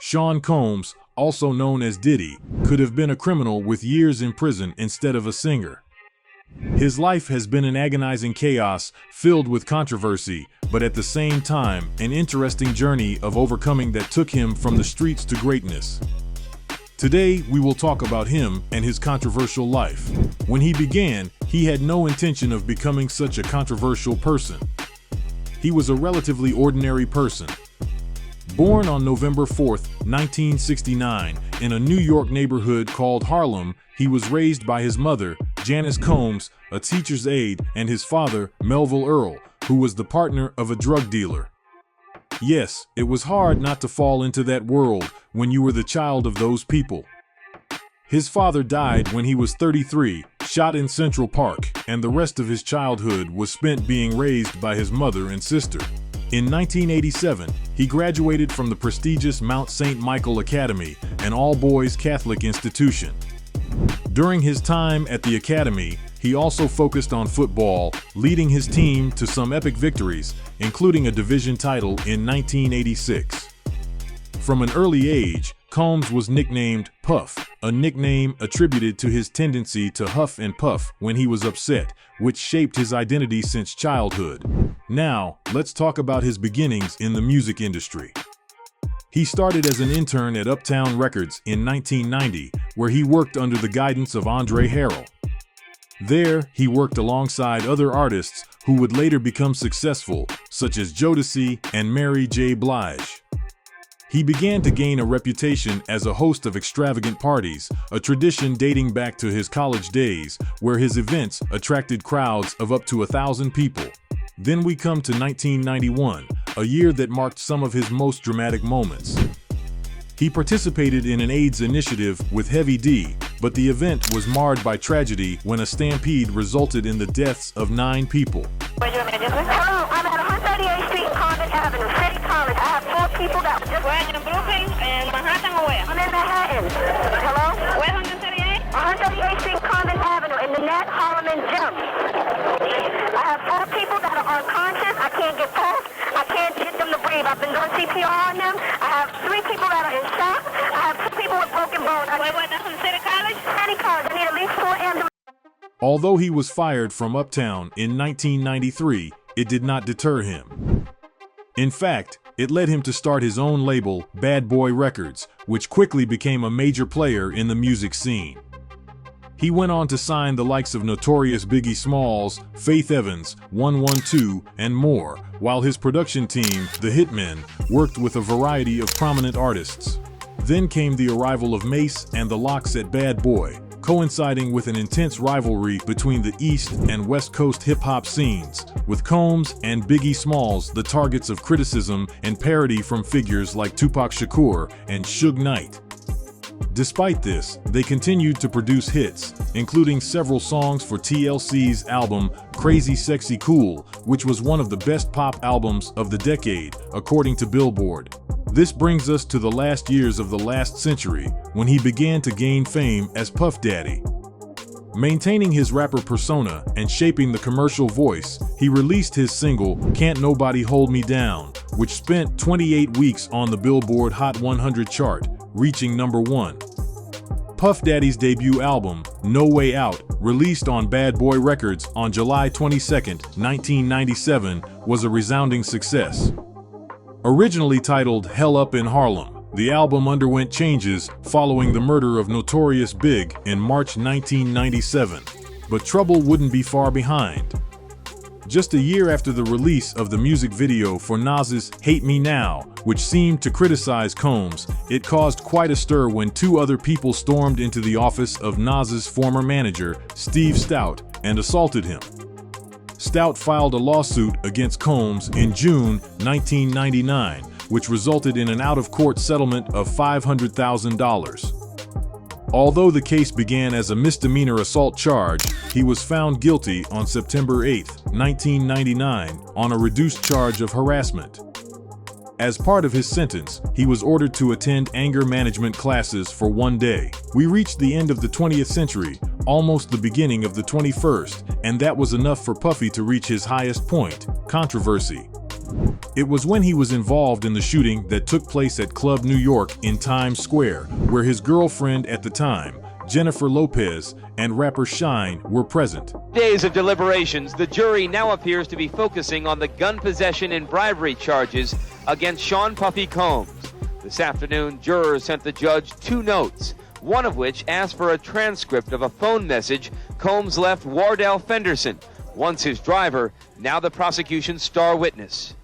Sean Combs, also known as Diddy, could have been a criminal with years in prison instead of a singer. His life has been an agonizing chaos filled with controversy, but at the same time, an interesting journey of overcoming that took him from the streets to greatness. Today, we will talk about him and his controversial life. When he began, he had no intention of becoming such a controversial person. He was a relatively ordinary person. Born on November 4, 1969, in a New York neighborhood called Harlem, he was raised by his mother, Janice Combs, a teacher's aide, and his father, Melville Earl, who was the partner of a drug dealer. Yes, it was hard not to fall into that world when you were the child of those people. His father died when he was 33, shot in Central Park, and the rest of his childhood was spent being raised by his mother and sister. In 1987, he graduated from the prestigious Mount St. Michael Academy, an all-boys Catholic institution. During his time at the academy, he also focused on football, leading his team to some epic victories, including a division title in 1986. From an early age, Combs was nicknamed Puff, a nickname attributed to his tendency to huff and puff when he was upset, which shaped his identity since childhood. Now, let's talk about his beginnings in the music industry. He started as an intern at Uptown Records in 1990, where he worked under the guidance of Andre Harrell. There, he worked alongside other artists who would later become successful, such as Jodeci and Mary J. Blige. He began to gain a reputation as a host of extravagant parties, a tradition dating back to his college days, where his events attracted crowds of up to 1,000 people. Then we come to 1991, a year that marked some of his most dramatic moments. He participated in an AIDS initiative with Heavy D, but the event was marred by tragedy when a stampede resulted in the deaths of 9 people. Hello, I'm at 138th Street, Convent Avenue, City College. I have 4 people that were just wearing the blue pink and Manhattan where? I'm in Manhattan. Hello? Where 138? 138th Street, Convent Avenue, in the Nat Holloman Gym. I have 4 people that are unconscious. I can't get pulse. I can't get them to breathe. I've been doing CPR on them. I have 3 people that are in shock. I have 2 people with broken bones. Wait, that's from City College? City College. I need at least 4 ambulances. Although he was fired from Uptown in 1993, it did not deter him. In fact, it led him to start his own label, Bad Boy Records, which quickly became a major player in the music scene. He went on to sign the likes of Notorious Biggie Smalls, Faith Evans, 112, and more, while his production team, The Hitmen, worked with a variety of prominent artists. Then came the arrival of Mace and the Lox at Bad Boy, coinciding with an intense rivalry between the East and West Coast hip-hop scenes, with Combs and Biggie Smalls the targets of criticism and parody from figures like Tupac Shakur and Suge Knight. Despite this, they continued to produce hits, including several songs for TLC's album Crazy Sexy Cool, which was one of the best pop albums of the decade, according to Billboard. This brings us to the last years of the last century, when he began to gain fame as Puff Daddy. Maintaining his rapper persona and shaping the commercial voice, he released his single, Can't Nobody Hold Me Down, which spent 28 weeks on the Billboard Hot 100 chart, reaching number 1. Puff Daddy's debut album, No Way Out, released on Bad Boy Records on July 22, 1997, was a resounding success. Originally titled Hell Up in Harlem, the album underwent changes following the murder of Notorious Big in March 1997, but trouble wouldn't be far behind. Just a year after the release of the music video for Nas's Hate Me Now, which seemed to criticize Combs, it caused quite a stir when 2 other people stormed into the office of Nas's former manager, Steve Stoute, and assaulted him. Stoute filed a lawsuit against Combs in June 1999, which resulted in an out-of-court settlement of $500,000. Although the case began as a misdemeanor assault charge, he was found guilty on September 8, 1999, on a reduced charge of harassment. As part of his sentence, he was ordered to attend anger management classes for 1 day. We reached the end of the 20th century, almost the beginning of the 21st, and that was enough for Puffy to reach his highest point, controversy. It was when he was involved in the shooting that took place at Club New York in Times Square, where his girlfriend at the time, Jennifer Lopez, and rapper Shine were present. Days of deliberations, the jury now appears to be focusing on the gun possession and bribery charges against Sean Puffy Combs. This afternoon, jurors sent the judge 2 notes, one of which asked for a transcript of a phone message Combs left Wardell Fenderson, once his driver, now the prosecution's star witness.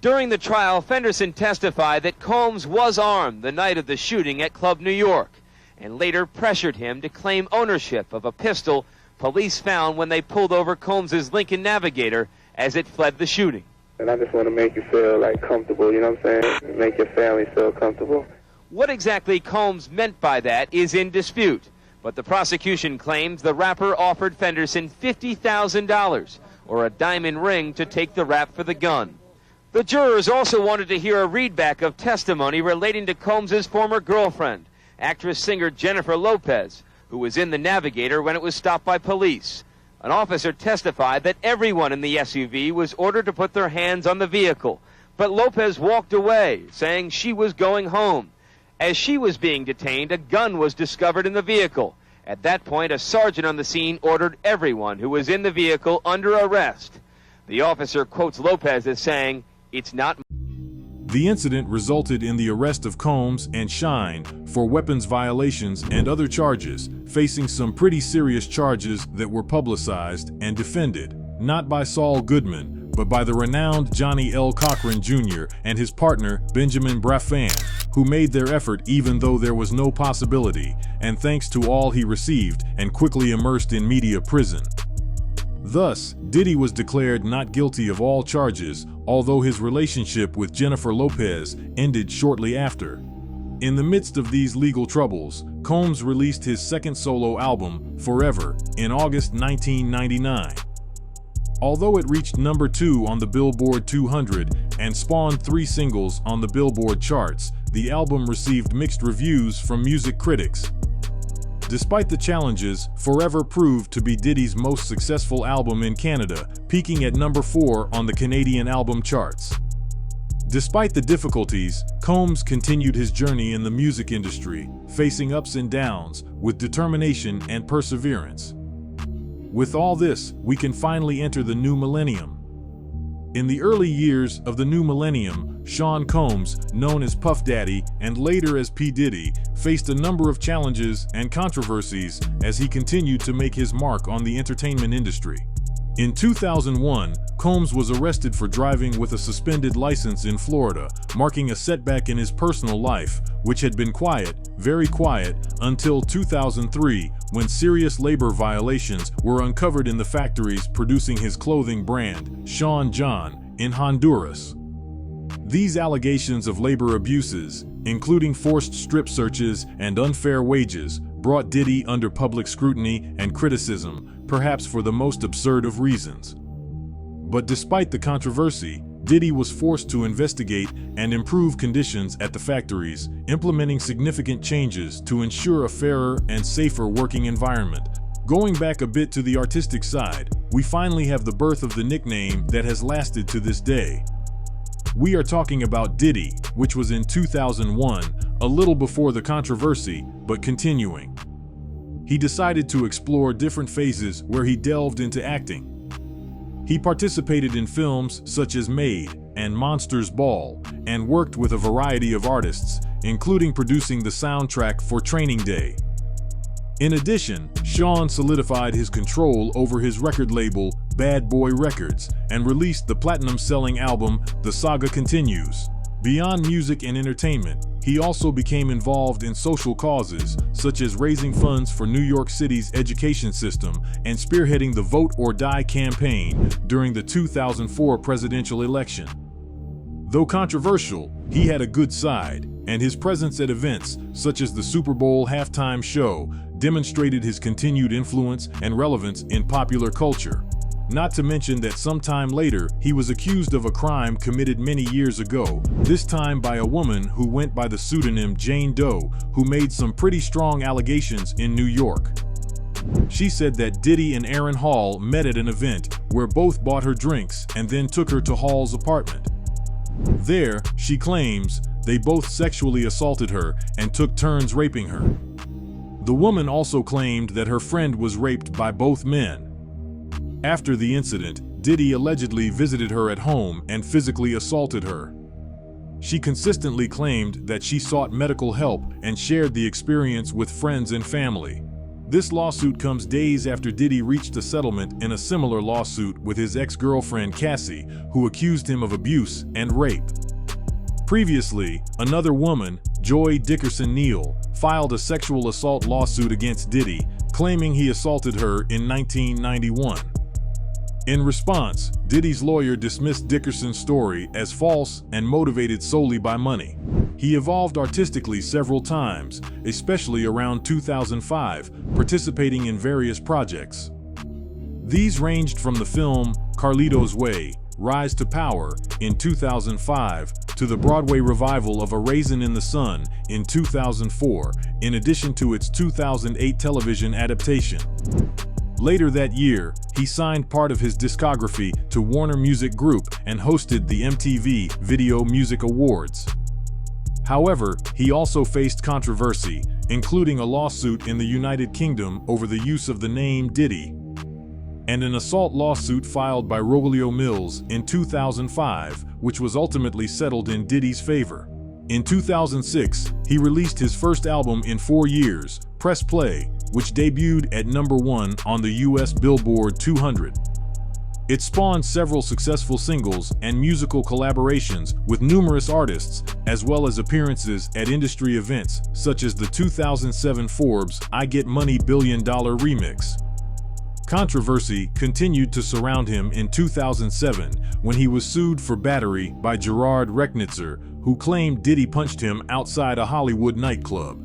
During the trial, Fenderson testified that Combs was armed the night of the shooting at Club New York, and later pressured him to claim ownership of a pistol police found when they pulled over Combs' Lincoln Navigator as it fled the shooting. And I just want to make you feel like comfortable, you know what I'm saying? Make your family feel comfortable. What exactly Combs meant by that is in dispute, but the prosecution claims the rapper offered Fenderson $50,000 or a diamond ring to take the rap for the gun. The jurors also wanted to hear a readback of testimony relating to Combs' former girlfriend, actress-singer Jennifer Lopez, who was in the Navigator when it was stopped by police. An officer testified that everyone in the SUV was ordered to put their hands on the vehicle, but Lopez walked away, saying she was going home. As she was being detained, a gun was discovered in the vehicle. At that point, a sergeant on the scene ordered everyone who was in the vehicle under arrest. The officer quotes Lopez as saying, "It's not." The incident resulted in the arrest of Combs and Shine for weapons violations and other charges, facing some pretty serious charges that were publicized and defended, not by Saul Goodman, but by the renowned Johnny L. Cochran Jr. and his partner Benjamin Braffan, who made their effort even though there was no possibility, and thanks to all he received and quickly immersed in media prison. Thus, Diddy was declared not guilty of all charges, although his relationship with Jennifer Lopez ended shortly after. In the midst of these legal troubles, Combs released his second solo album, Forever, in August 1999. Although it reached number 2 on the Billboard 200 and spawned 3 singles on the Billboard charts, the album received mixed reviews from music critics. Despite the challenges, Forever proved to be Diddy's most successful album in Canada, peaking at number 4 on the Canadian album charts. Despite the difficulties, Combs continued his journey in the music industry, facing ups and downs with determination and perseverance. With all this, we can finally enter the new millennium. In the early years of the new millennium, Sean Combs, known as Puff Daddy and later as P. Diddy, faced a number of challenges and controversies as he continued to make his mark on the entertainment industry. In 2001, Combs was arrested for driving with a suspended license in Florida, marking a setback in his personal life, which had been quiet, very quiet, until 2003, when serious labor violations were uncovered in the factories producing his clothing brand, Sean John, in Honduras. These allegations of labor abuses, including forced strip searches and unfair wages, brought Diddy under public scrutiny and criticism, perhaps for the most absurd of reasons. But despite the controversy, Diddy was forced to investigate and improve conditions at the factories, implementing significant changes to ensure a fairer and safer working environment. Going back a bit to the artistic side, we finally have the birth of the nickname that has lasted to this day. We are talking about Diddy, which was in 2001, a little before the controversy, but continuing. He decided to explore different phases where he delved into acting. He participated in films such as Made and Monsters Ball, and worked with a variety of artists, including producing the soundtrack for Training Day. In addition, Sean solidified his control over his record label, Bad Boy Records, and released the platinum-selling album, The Saga Continues. Beyond music and entertainment, he also became involved in social causes, such as raising funds for New York City's education system and spearheading the Vote or Die campaign during the 2004 presidential election. Though controversial, he had a good side, and his presence at events, such as the Super Bowl halftime show, demonstrated his continued influence and relevance in popular culture. Not to mention that sometime later, he was accused of a crime committed many years ago, this time by a woman who went by the pseudonym Jane Doe, who made some pretty strong allegations in New York. She said that Diddy and Aaron Hall met at an event where both bought her drinks and then took her to Hall's apartment. There, she claims, they both sexually assaulted her and took turns raping her. The woman also claimed that her friend was raped by both men. After the incident, Diddy allegedly visited her at home and physically assaulted her. She consistently claimed that she sought medical help and shared the experience with friends and family. This lawsuit comes days after Diddy reached a settlement in a similar lawsuit with his ex-girlfriend Cassie, who accused him of abuse and rape. Previously, another woman, Joy Dickerson Neal, filed a sexual assault lawsuit against Diddy, claiming he assaulted her in 1991. In response, Diddy's lawyer dismissed Dickerson's story as false and motivated solely by money. He evolved artistically several times, especially around 2005, participating in various projects. These ranged from the film Carlito's Way, Rise to Power in 2005 to the Broadway revival of A Raisin in the Sun in 2004, in addition to its 2008 television adaptation. Later that year, he signed part of his discography to Warner Music Group and hosted the MTV Video Music Awards. However, he also faced controversy, including a lawsuit in the United Kingdom over the use of the name Diddy, and an assault lawsuit filed by Rogelio Mills in 2005, which was ultimately settled in Diddy's favor. In 2006, he released his first album in 4 years, Press Play, which debuted at #1 on the US Billboard 200. It spawned several successful singles and musical collaborations with numerous artists, as well as appearances at industry events such as the 2007 Forbes I Get Money $1 Billion remix. Controversy continued to surround him in 2007 when he was sued for battery by Gerard Recknitzer, who claimed Diddy punched him outside a Hollywood nightclub.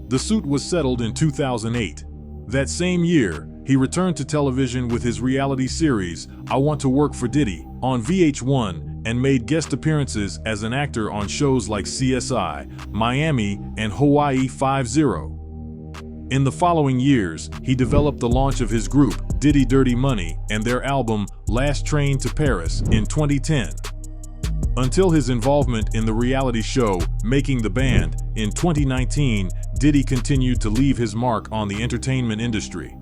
The suit was settled in 2008. That same year, he returned to television with his reality series, I Want to Work for Diddy, on VH1 and made guest appearances as an actor on shows like CSI, Miami, and Hawaii 5-0. In the following years, he developed the launch of his group, Diddy Dirty Money, and their album, Last Train to Paris, in 2010. Until his involvement in the reality show, Making the Band, in 2019, Diddy continued to leave his mark on the entertainment industry.